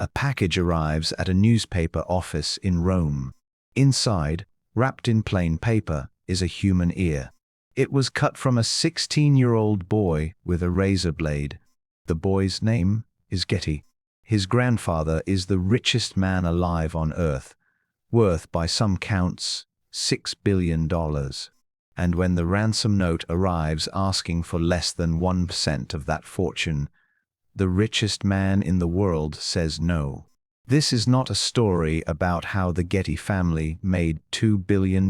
A package arrives at a newspaper office in Rome. Inside, wrapped in plain paper, is a human ear. It was cut from a 16-year-old boy with a razor blade. The boy's name is Getty. His grandfather is the richest man alive on Earth, worth, by some counts, $6 billion. And when the ransom note arrives asking for less than 1% of that fortune, the richest man in the world says no. This is not a story about how the Getty family made $2 billion.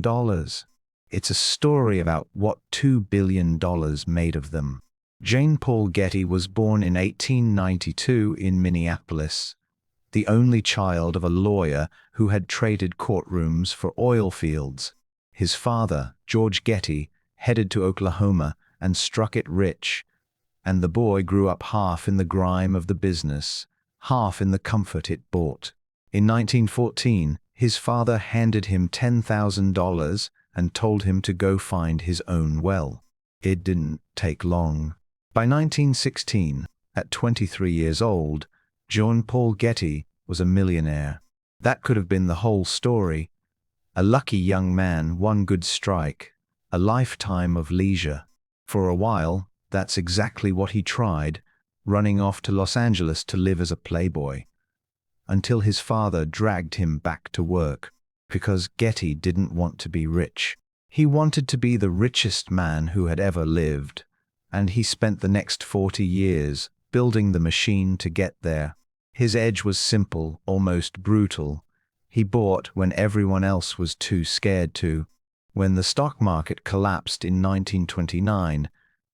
It's a story about what $2 billion made of them. Jean Paul Getty was born in 1892 in Minneapolis, the only child of a lawyer who had traded courtrooms for oil fields. His father, George Getty, headed to Oklahoma and struck it rich, and the boy grew up half in the grime of the business, half in the comfort it brought. In 1914, his father handed him $10,000 and told him to go find his own well. It didn't take long. By 1916, at 23 years old, Jean Paul Getty was a millionaire. That could have been the whole story. A lucky young man, one good strike, a lifetime of leisure. For a while, that's exactly what he tried, running off to Los Angeles to live as a playboy, until his father dragged him back to work, because Getty didn't want to be rich. He wanted to be the richest man who had ever lived, and he spent the next 40 years building the machine to get there. His edge was simple, almost brutal. He bought when everyone else was too scared to. When the stock market collapsed in 1929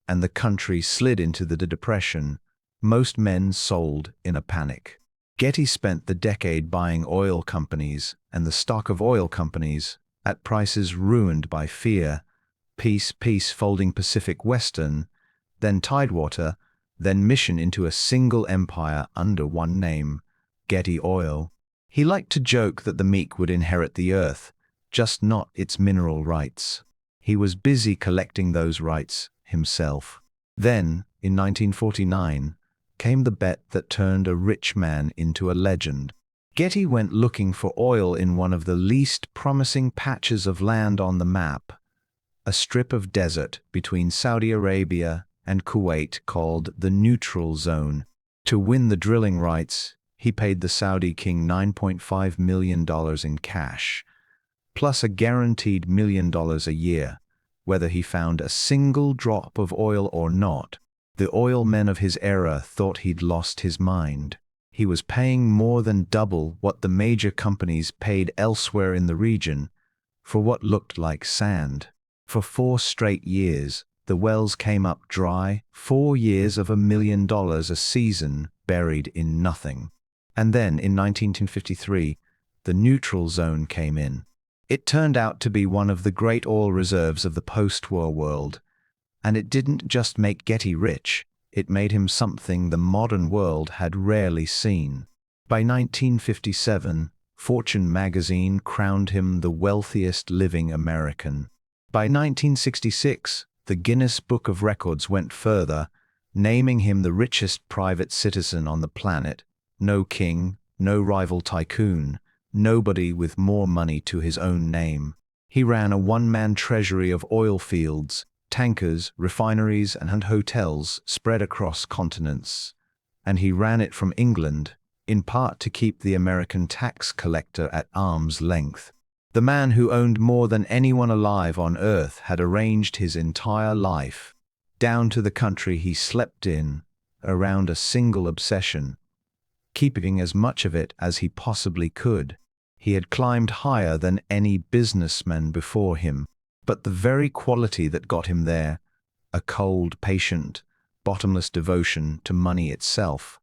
and the country slid into the Depression, most men sold in a panic. Getty spent the decade buying oil companies and the stock of oil companies at prices ruined by fear. Piece folding Pacific Western, then Tidewater, then Mission into a single empire under one name, Getty Oil. He liked to joke that the meek would inherit the earth, just not its mineral rights. He was busy collecting those rights himself. Then, in 1949, came the bet that turned a rich man into a legend. Getty went looking for oil in one of the least promising patches of land on the map, a strip of desert between Saudi Arabia and Kuwait called the Neutral Zone. To win the drilling rights, he paid the Saudi king $9.5 million in cash, plus a guaranteed $1 million a year, whether he found a single drop of oil or not. The oil men of his era thought he'd lost his mind. He was paying more than double what the major companies paid elsewhere in the region for what looked like sand. For 4 straight years, the wells came up dry, 4 years of $1 million a season buried in nothing. And then, in 1953, the Neutral Zone came in. It turned out to be one of the great oil reserves of the post-war world, and it didn't just make Getty rich, it made him something the modern world had rarely seen. By 1957, Fortune magazine crowned him the wealthiest living American. By 1966, the Guinness Book of Records went further, naming him the richest private citizen on the planet. No king, no rival tycoon, nobody with more money to his own name. He ran a one-man treasury of oil fields, tankers, refineries, and hotels spread across continents. And he ran it from England, in part to keep the American tax collector at arm's length. The man who owned more than anyone alive on Earth had arranged his entire life, down to the country he slept in, around a single obsession, keeping as much of it as he possibly could. He had climbed higher than any businessman before him. But the very quality that got him there, a cold, patient, bottomless devotion to money itself,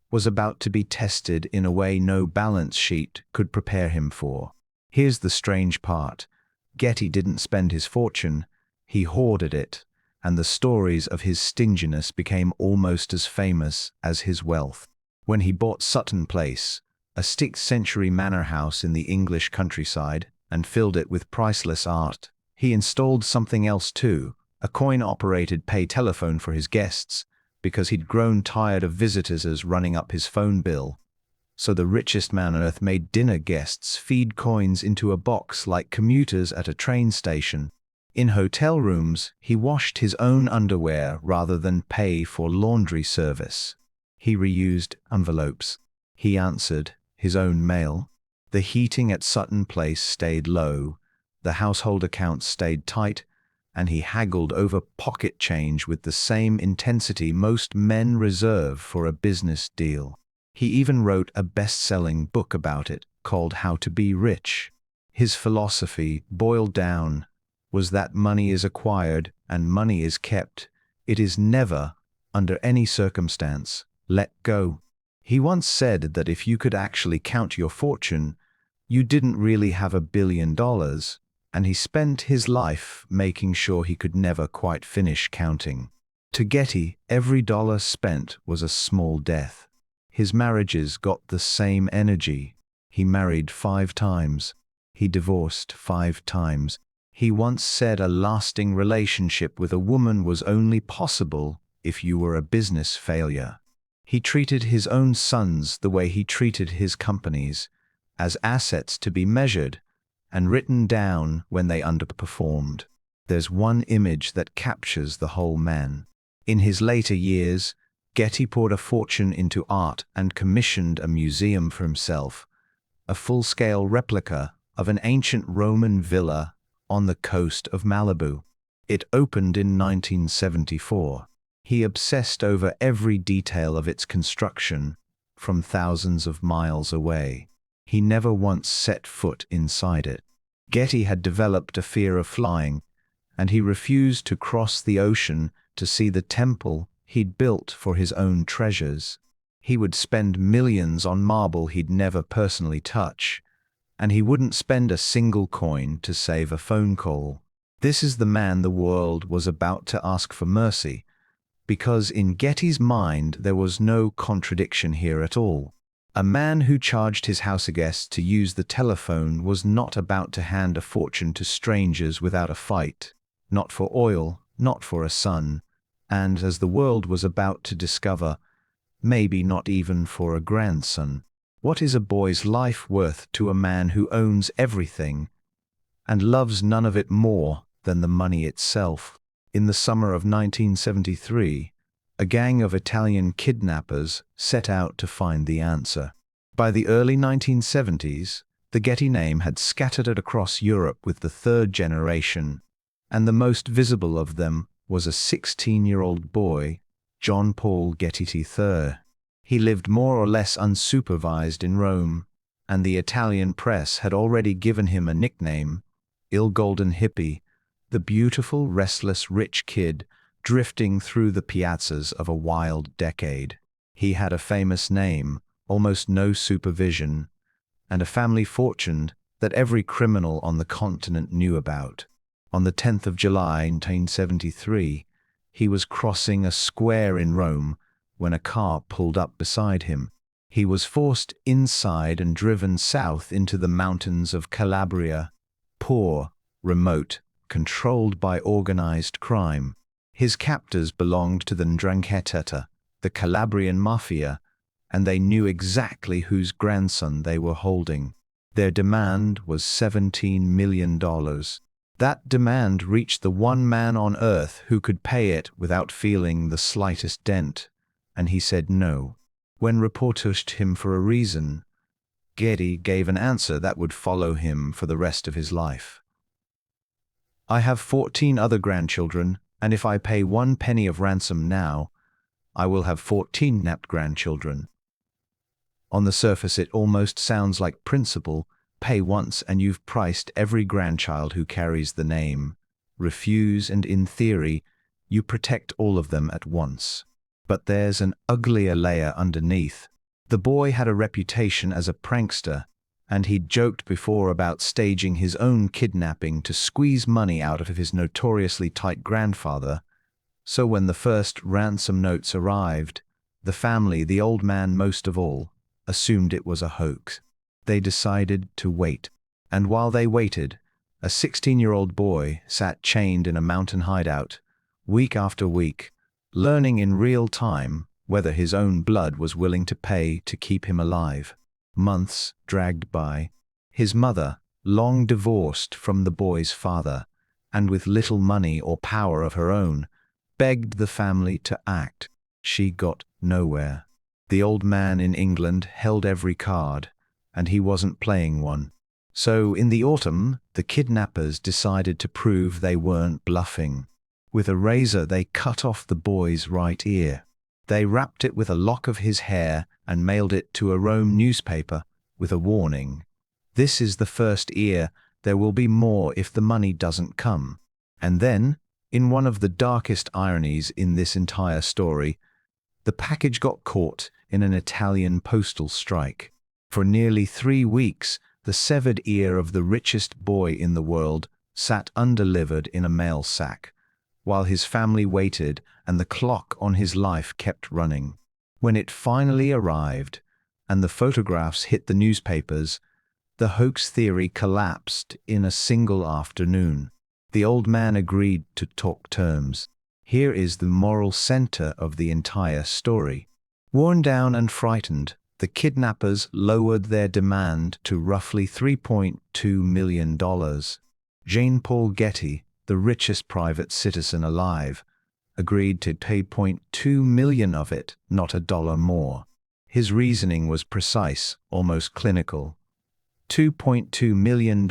was about to be tested in a way no balance sheet could prepare him for. Here's the strange part. Getty didn't spend his fortune, he hoarded it, and the stories of his stinginess became almost as famous as his wealth. When he bought Sutton Place, a 6th-century manor house in the English countryside, and filled it with priceless art, he installed something else too, a coin-operated pay telephone for his guests, because he'd grown tired of visitors running up his phone bill. So the richest man on earth made dinner guests feed coins into a box like commuters at a train station. In hotel rooms, he washed his own underwear rather than pay for laundry service. He reused envelopes. He answered his own mail. The heating at Sutton Place stayed low, the household accounts stayed tight, and he haggled over pocket change with the same intensity most men reserve for a business deal. He even wrote a best-selling book about it, called How to Be Rich. His philosophy, boiled down, was that money is acquired and money is kept. It is never, under any circumstance, let go. He once said that if you could actually count your fortune, you didn't really have $1 billion, and he spent his life making sure he could never quite finish counting. To Getty, every dollar spent was a small death. His marriages got the same energy. He married 5 times. He divorced 5 times. He once said a lasting relationship with a woman was only possible if you were a business failure. He treated his own sons the way he treated his companies, as assets to be measured and written down when they underperformed. There's one image that captures the whole man. In his later years, Getty poured a fortune into art and commissioned a museum for himself, a full-scale replica of an ancient Roman villa on the coast of Malibu. It opened in 1974. He obsessed over every detail of its construction from thousands of miles away. He never once set foot inside it. Getty had developed a fear of flying, and he refused to cross the ocean to see the temple he'd built for his own treasures. He would spend millions on marble he'd never personally touch, and he wouldn't spend a single coin to save a phone call. This is the man the world was about to ask for mercy, because in Getty's mind there was no contradiction here at all. A man who charged his house guests to use the telephone was not about to hand a fortune to strangers without a fight, not for oil, not for a son, and, as the world was about to discover, maybe not even for a grandson. What is a boy's life worth to a man who owns everything and loves none of it more than the money itself? In the summer of 1973, a gang of Italian kidnappers set out to find the answer. By the early 1970s, the Getty name had scattered across Europe with the 3rd generation, and the most visible of them was a 16-year-old boy, John Paul Getty III. He lived more or less unsupervised in Rome, and the Italian press had already given him a nickname, Il Golden Hippie, the beautiful, restless, rich kid drifting through the piazzas of a wild decade. He had a famous name, almost no supervision, and a family fortune that every criminal on the continent knew about. On the 10th of July 1973, he was crossing a square in Rome when a car pulled up beside him. He was forced inside and driven south into the mountains of Calabria, poor, remote, controlled by organized crime. His captors belonged to the 'Ndrangheta, the Calabrian mafia, and they knew exactly whose grandson they were holding. Their demand was $17 million. That demand reached the one man on earth who could pay it without feeling the slightest dent, and he said no. When reporters asked him for a reason, Getty gave an answer that would follow him for the rest of his life. I have 14 other grandchildren, and if I pay 1 penny of ransom now, I will have 14 napped grandchildren. On the surface it almost sounds like principle. Pay once and you've priced every grandchild who carries the name. Refuse and in theory, you protect all of them at once. But there's an uglier layer underneath. The boy had a reputation as a prankster, and he'd joked before about staging his own kidnapping to squeeze money out of his notoriously tight grandfather. So when the first ransom notes arrived, the family, the old man most of all, assumed it was a hoax. They decided to wait. And while they waited, a 16-year-old boy sat chained in a mountain hideout, week after week, learning in real time whether his own blood was willing to pay to keep him alive. Months dragged by. His mother, long divorced from the boy's father, and with little money or power of her own, begged the family to act. She got nowhere. The old man in England held every card, and he wasn't playing one. So in the autumn, the kidnappers decided to prove they weren't bluffing. With a razor, they cut off the boy's right ear. They wrapped it with a lock of his hair and mailed it to a Rome newspaper with a warning. "This is the first ear. There will be more if the money doesn't come." And then, in one of the darkest ironies in this entire story, the package got caught in an Italian postal strike. For nearly 3 weeks, the severed ear of the richest boy in the world sat undelivered in a mail sack, while his family waited and the clock on his life kept running. When it finally arrived, and the photographs hit the newspapers, the hoax theory collapsed in a single afternoon. The old man agreed to talk terms. Here is the moral center of the entire story. Worn down and frightened, the kidnappers lowered their demand to roughly $3.2 million. Jean Paul Getty, the richest private citizen alive, agreed to pay $0.2 million of it, not $1 more. His reasoning was precise, almost clinical. $2.2 million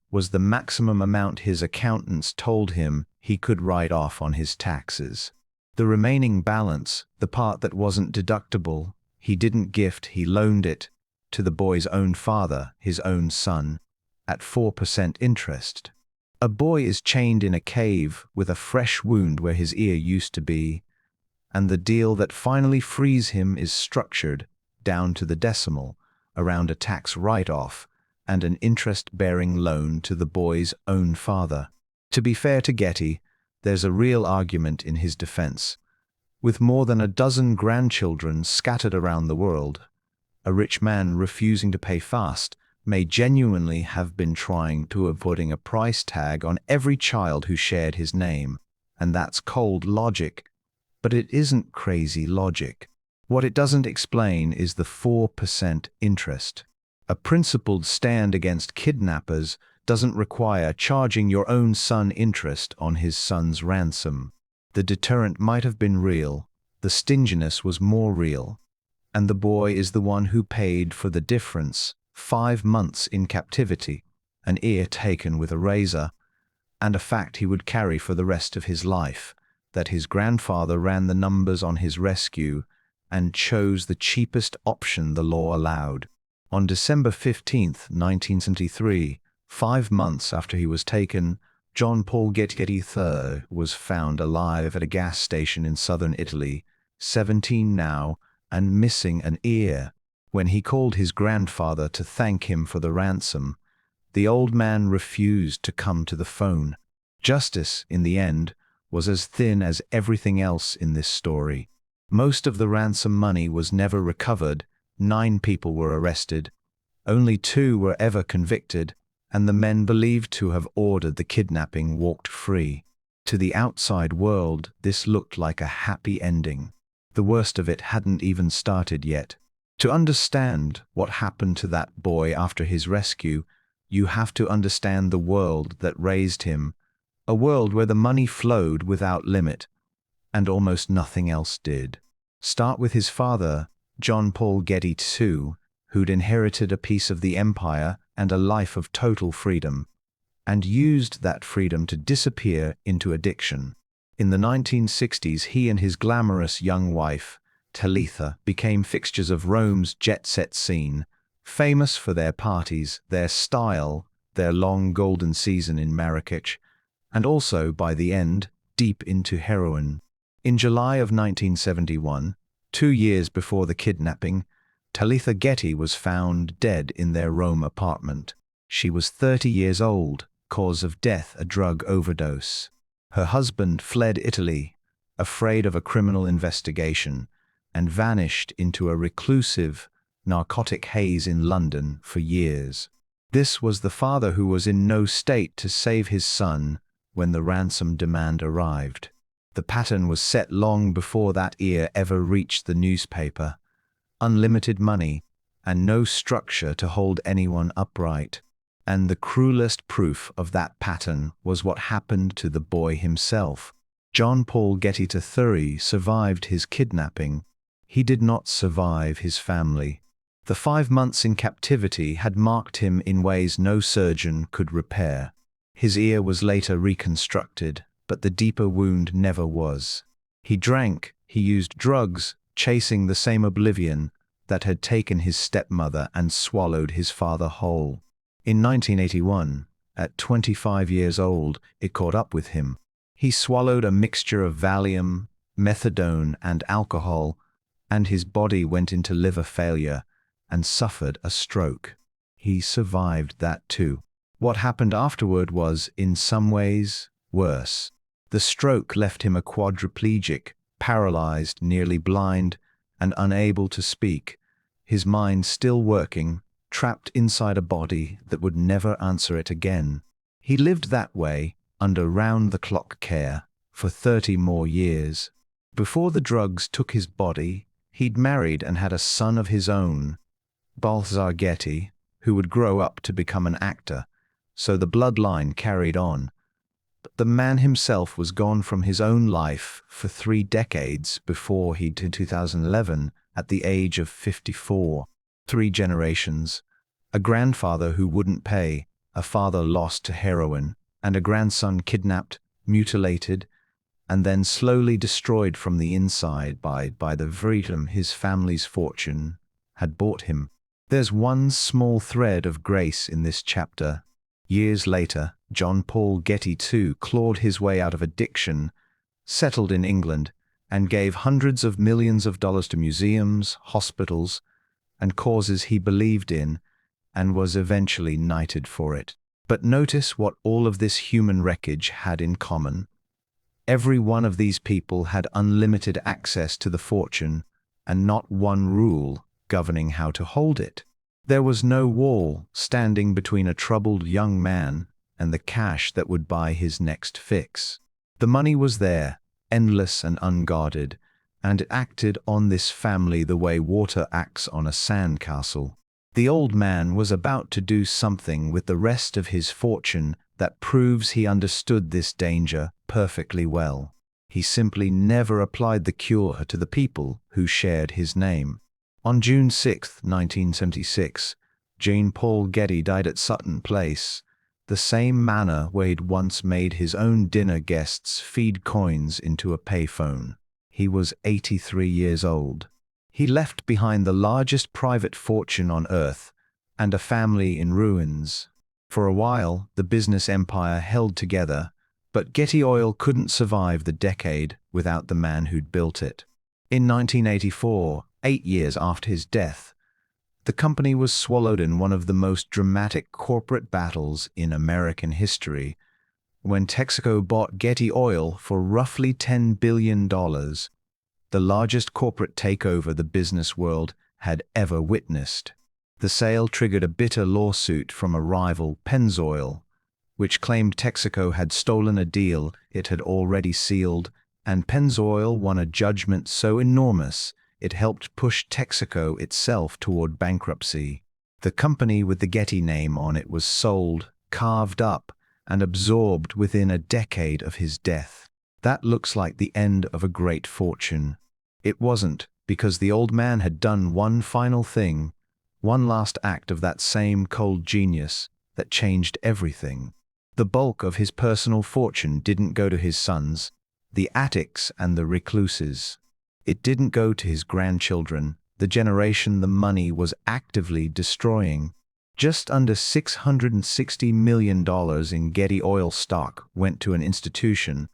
was the maximum amount his accountants told him he could write off on his taxes. The remaining balance, the part that wasn't deductible, he didn't gift, he loaned it to the boy's own father, his own son, at 4% interest. A boy is chained in a cave with a fresh wound where his ear used to be, and the deal that finally frees him is structured, down to the decimal, around a tax write-off and an interest-bearing loan to the boy's own father. To be fair to Getty, there's a real argument in his defense. With more than a dozen grandchildren scattered around the world, a rich man refusing to pay fast may genuinely have been trying to avoid a price tag on every child who shared his name, and that's cold logic. But it isn't crazy logic. What it doesn't explain is the 4% interest. A principled stand against kidnappers doesn't require charging your own son interest on his son's ransom. The deterrent might have been real, the stinginess was more real, and the boy is the one who paid for the difference: 5 months in captivity, an ear taken with a razor, and a fact he would carry for the rest of his life, that his grandfather ran the numbers on his rescue and chose the cheapest option the law allowed. On December 15, 1973, 5 months after he was taken, John Paul Getty III was found alive at a gas station in southern Italy, 17 now, and missing an ear. When he called his grandfather to thank him for the ransom, the old man refused to come to the phone. Justice, in the end, was as thin as everything else in this story. Most of the ransom money was never recovered. 9 people were arrested. Only 2 were ever convicted, and the men believed to have ordered the kidnapping walked free. To the outside world, this looked like a happy ending. The worst of it hadn't even started yet. To understand what happened to that boy after his rescue, you have to understand the world that raised him, a world where the money flowed without limit, and almost nothing else did. Start with his father, John Paul Getty II, who'd inherited a piece of the empire and a life of total freedom, and used that freedom to disappear into addiction. In the 1960s, he and his glamorous young wife, Talitha, became fixtures of Rome's jet-set scene, famous for their parties, their style, their long golden season in Marrakech, and also, by the end, deep into heroin. In July of 1971, 2 years before the kidnapping, Talitha Getty was found dead in their Rome apartment. She was 30 years old, cause of death a drug overdose. Her husband fled Italy, afraid of a criminal investigation, and vanished into a reclusive, narcotic haze in London for years. This was the father who was in no state to save his son when the ransom demand arrived. The pattern was set long before that ear ever reached the newspaper. Unlimited money, and no structure to hold anyone upright. And the cruelest proof of that pattern was what happened to the boy himself. John Paul Getty III survived his kidnapping. He did not survive his family. The 5 months in captivity had marked him in ways no surgeon could repair. His ear was later reconstructed, but the deeper wound never was. He drank, he used drugs, chasing the same oblivion that had taken his stepmother and swallowed his father whole. In 1981, at 25 years old, it caught up with him. He swallowed a mixture of Valium, methadone, and alcohol, and his body went into liver failure and suffered a stroke. He survived that too. What happened afterward was, in some ways, worse. The stroke left him a quadriplegic, paralyzed, nearly blind, and unable to speak, his mind still working, trapped inside a body that would never answer it again. He lived that way, under round-the-clock care, for 30 more years. Before the drugs took his body, he'd married and had a son of his own, Balthazar Getty, who would grow up to become an actor, so the bloodline carried on. But the man himself was gone from his own life for 3 decades before he died in 2011 at the age of 54. 3 generations, a grandfather who wouldn't pay, a father lost to heroin, and a grandson kidnapped, mutilated, and then slowly destroyed from the inside by the freedom his family's fortune had bought him. There's one small thread of grace in this chapter. Years later, John Paul Getty II clawed his way out of addiction, settled in England, and gave hundreds of millions of dollars to museums, hospitals, and causes he believed in, and was eventually knighted for it. But notice what all of this human wreckage had in common. Every one of these people had unlimited access to the fortune, and not one rule governing how to hold it. There was no wall standing between a troubled young man and the cash that would buy his next fix. The money was there, endless and unguarded, and it acted on this family the way water acts on a sandcastle. The old man was about to do something with the rest of his fortune that proves he understood this danger perfectly well. He simply never applied the cure to the people who shared his name. On June 6, 1976, Jean Paul Getty died at Sutton Place, the same manor where he'd once made his own dinner guests feed coins into a payphone. He was 83 years old. He left behind the largest private fortune on earth and a family in ruins. For a while, the business empire held together, but Getty Oil couldn't survive the decade without the man who'd built it. In 1984, 8 years after his death, the company was swallowed in one of the most dramatic corporate battles in American history, when Texaco bought Getty Oil for roughly $10 billion, the largest corporate takeover the business world had ever witnessed. The sale triggered a bitter lawsuit from a rival, Pennzoil, which claimed Texaco had stolen a deal it had already sealed, and Pennzoil won a judgment so enormous it helped push Texaco itself toward bankruptcy. The company with the Getty name on it was sold, carved up, and absorbed within a decade of his death. That looks like the end of a great fortune. It wasn't, because the old man had done one final thing, one last act of that same cold genius that changed everything. The bulk of his personal fortune didn't go to his sons, the attics and the recluses. It didn't go to his grandchildren, the generation the money was actively destroying. Just under $660 million in Getty Oil stock went to an institution,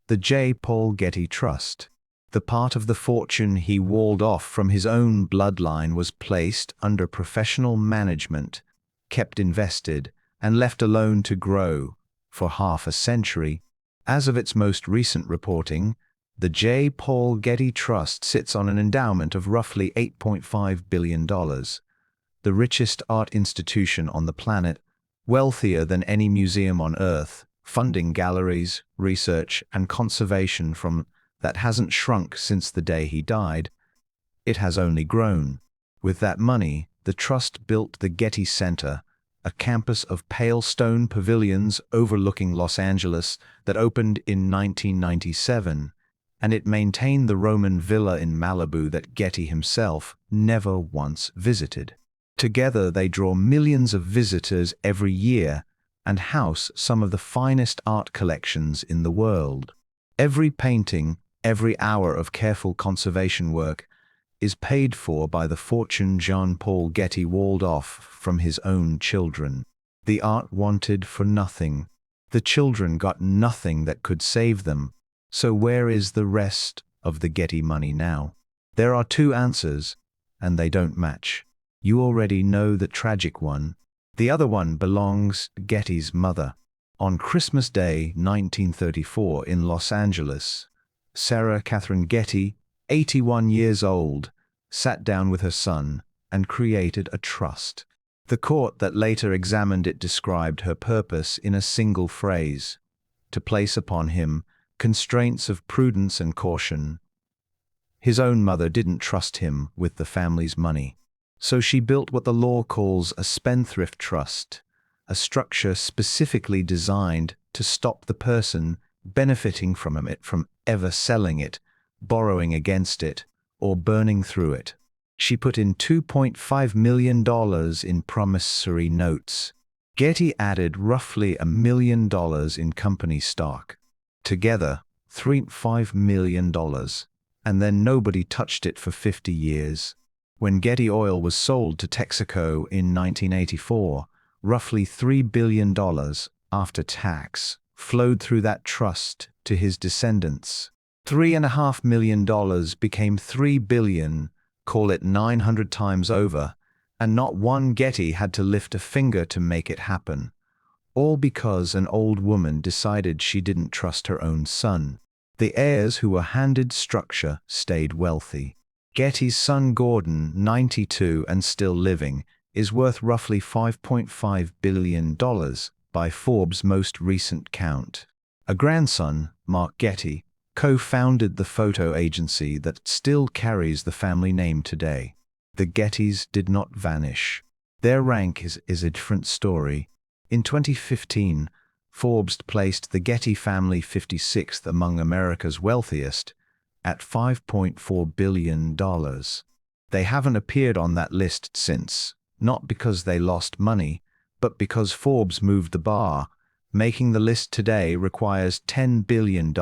the J. Paul Getty Trust. The part of the fortune he walled off from his own bloodline was placed under professional management, kept invested, and left alone to grow for half a century. As of its most recent reporting, the J. Paul Getty Trust sits on an endowment of roughly $8.5 billion, the richest art institution on the planet, wealthier than any museum on Earth, funding galleries, research, and conservation that hasn't shrunk since the day he died. It has only grown. With that money, the the trust built the Getty Center, a campus of pale stone pavilions overlooking Los Angeles that opened in 1997, and it maintained the Roman villa in Malibu that Getty himself never once visited. Together they draw millions of visitors every year and house some of the finest art collections in the world. Every painting, every hour of careful conservation work is paid for by the fortune Jean Paul Getty walled off from his own children. The art wanted for nothing. The children got nothing that could save them. So where is the rest of the Getty money now? There are two answers, and they don't match. You already know the tragic one. The other one belongs to Getty's mother. On Christmas Day, 1934, in Los Angeles, Sarah Catherine Getty, 81 years old, sat down with her son and created a trust. The court that later examined it described her purpose in a single phrase: to place upon him constraints of prudence and caution. His own mother didn't trust him with the family's money. So she built what the law calls a spendthrift trust, a structure specifically designed to stop the person benefiting from it from ever selling it, borrowing against it, or burning through it. She put in $2.5 million in promissory notes. Getty added roughly $1 million in company stock. Together, $3.5 million. And then nobody touched it for 50 years. When Getty Oil was sold to Texaco in 1984, roughly $3 billion after tax flowed through that trust to his descendants. $3.5 million became $3 billion, call it 900 times over, and not one Getty had to lift a finger to make it happen. All because an old woman decided she didn't trust her own son. The heirs who were handed structure stayed wealthy. Getty's son Gordon, 92 and still living, is worth roughly $5.5 billion by Forbes' most recent count. A grandson, Mark Getty, co-founded the photo agency that still carries the family name today. The Gettys did not vanish. Their rank is a different story. In 2015, Forbes placed the Getty family 56th among America's wealthiest at $5.4 billion. They haven't appeared on that list since, not because they lost money, but because Forbes moved the bar. Making the list today requires $10 billion,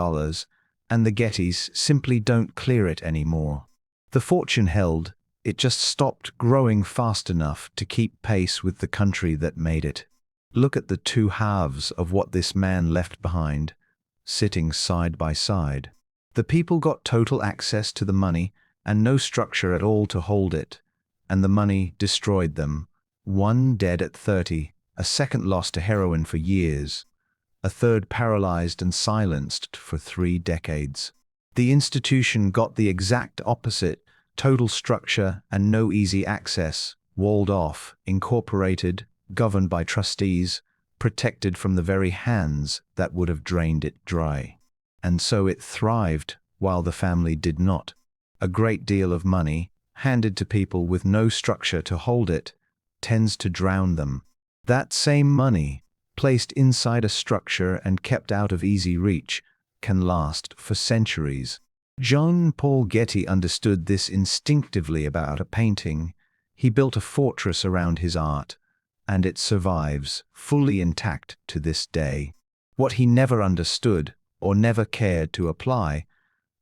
and the Gettys simply don't clear it anymore. The fortune held, it just stopped growing fast enough to keep pace with the country that made it. Look at the two halves of what this man left behind, sitting side by side. The people got total access to the money and no structure at all to hold it, and the money destroyed them. One dead at 30, a second lost to heroin for years, a third paralyzed and silenced for 3 decades. The institution got the exact opposite: total structure and no easy access, walled off, incorporated, governed by trustees, protected from the very hands that would have drained it dry. And so it thrived, while the family did not. A great deal of money, handed to people with no structure to hold it, tends to drown them. That same money, placed inside a structure and kept out of easy reach, can last for centuries. John Paul Getty understood this instinctively about a painting. He built a fortress around his art, and it survives, fully intact to this day. What he never understood, or never cared to apply,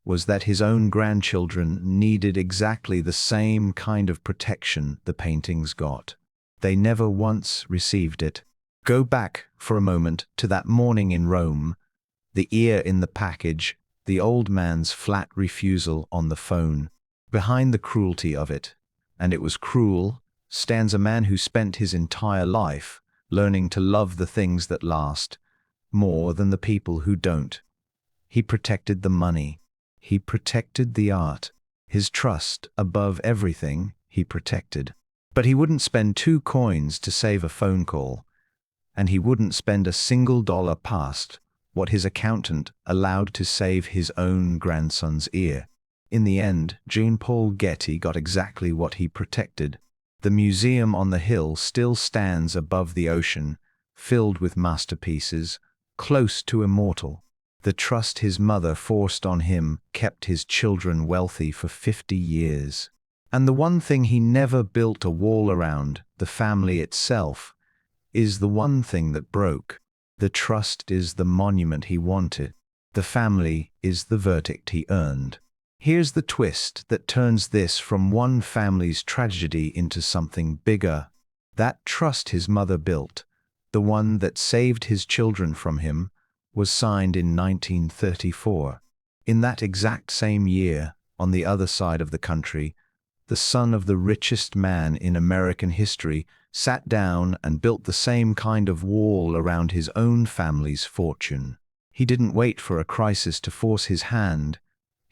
was that his own grandchildren needed exactly the same kind of protection the paintings got. They never once received it. Go back for a moment to that morning in Rome, the ear in the package, the old man's flat refusal on the phone. Behind the cruelty of it, and it was cruel, stands a man who spent his entire life learning to love the things that last more than the people who don't. He protected the money. He protected the art. His trust above everything he protected. But he wouldn't spend 2 coins to save a phone call, and he wouldn't spend a single dollar past what his accountant allowed to save his own grandson's ear. In the end, Jean Paul Getty got exactly what he protected. The museum on the hill still stands above the ocean, filled with masterpieces, close to immortal. The trust his mother forced on him kept his children wealthy for 50 years. And the one thing he never built a wall around, the family itself, is the one thing that broke. The trust is the monument he wanted. The family is the verdict he earned. Here's the twist that turns this from one family's tragedy into something bigger. That trust his mother built, the one that saved his children from him, was signed in 1934. In that exact same year, on the other side of the country, the son of the richest man in American history sat down and built the same kind of wall around his own family's fortune. He didn't wait for a crisis to force his hand.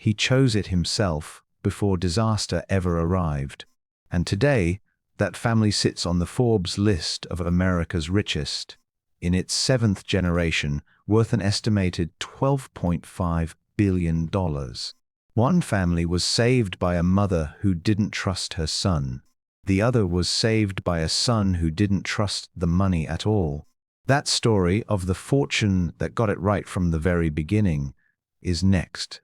He chose it himself before disaster ever arrived. And today, that family sits on the Forbes list of America's richest, in its 7th generation, worth an estimated $12.5 billion. One family was saved by a mother who didn't trust her son. The other was saved by a son who didn't trust the money at all. That story of the fortune that got it right from the very beginning is next.